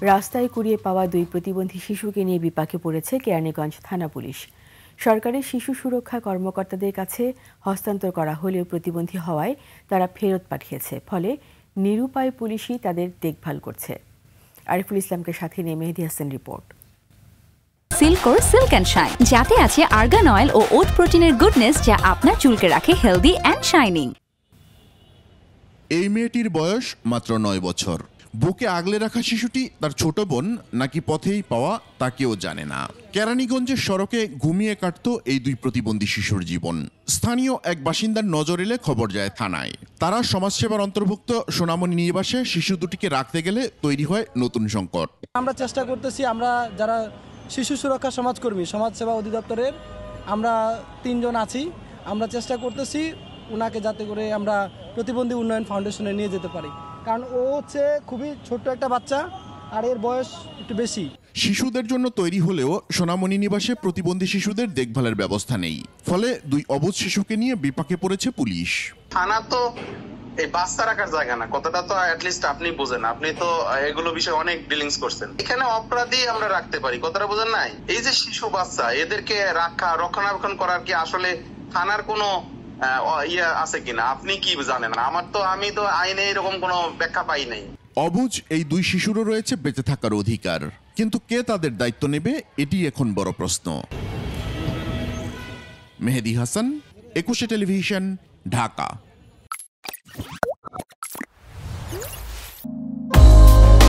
রাস্তায় কুড়িয়ে পাওয়া 2 প্রতিবন্ধী শিশুকে নিয়ে বিপাকে পড়েছে কেরানীগঞ্জ থানা পুলিশ। সরকারের শিশু সুরক্ষা কর্মকর্তাদের কাছে হস্তান্তর করা হলেও প্রতিবন্ধী হওয়ায় তারা ফেরত পাঠিয়েছে। ফলে নিরুপায় পুলিশই তাদের দেখভাল করছে। আরিফুল ইসলামকে সাথে নিয়ে মেহেদী হাসান রিপোর্ট। সিল্কোর সিল্ক অ্যান্ড শাইন, যাতে আছে আর্গান অয়েল ও ওট প্রোটিনের গুডনেস, যা আপনার চুলকে রাখে হেলদি অ্যান্ড শাইনিং। এই মেয়েটির বয়স মাত্র 9 বছর। বুকে আগলে রাখা শিশুটি তার ছোট বোন নাকি পথেই পাওয়া তা কেউ জানে না। কেরানীগঞ্জের সড়কে ঘুমিয়ে কাটত এই 2 প্রতিবন্ধী শিশুর জীবন। স্থানীয় এক বাসিন্দার নজর এলে খবর যায় থানায়। তারা সমাজসেবার অন্তর্ভুক্ত সোনামণি নিবাসে শিশু দুটিকে রাখতে গেলে তৈরি হয় নতুন সংকট। আমরা চেষ্টা করতেছি, আমরা যারা শিশু সুরক্ষা সমাজকর্মী সমাজসেবা অধিদপ্তরের আমরা 3 জন আছি, আমরা চেষ্টা করতেছি ওনাকে যাতে করে আমরা প্রতিবন্ধী উন্নয়ন ফাউন্ডেশনে নিয়ে যেতে পারি, কারণ ও হচ্ছে খুবই ছোট্ট একটা বাচ্চা আর এর বয়স একটু বেশি। শিশুদের জন্য তৈরি হলেও সোনামণি নিবাসে প্রতিবন্ধী শিশুদের দেখভালের ব্যবস্থা নেই। ফলে 2 অবুঝ শিশুকে নিয়ে বিপাকে পড়েছে পুলিশ। থানা তো এই বাচ্চা রাখার জায়গা না, কথাটা তো অ্যাটলিস্ট আপনি বোঝেন, আপনি তো এগুলো বিষয়ে অনেক ডিলিংস করছেন। এখানে অপরাধী আমরা রাখতে পারি, কথাটা বোঝেন নাই? এই যে শিশু বাচ্চা, এদেরকে রক্ষণাবেক্ষণ করার কি আসলে থানার কোনো আছে কিনা আপনি কি জানেন? আমি তো আইনে এরকম কোনো ব্যাখ্যা পাই নাই। অবুঝ এই 2 শিশুরও রয়েছে বেঁচে থাকার অধিকার, কিন্তু কে তাদের দায়িত্ব নেবে এটি এখন বড় প্রশ্ন। মেহেদী হাসান, 21 টেলিভিশন, ঢাকা।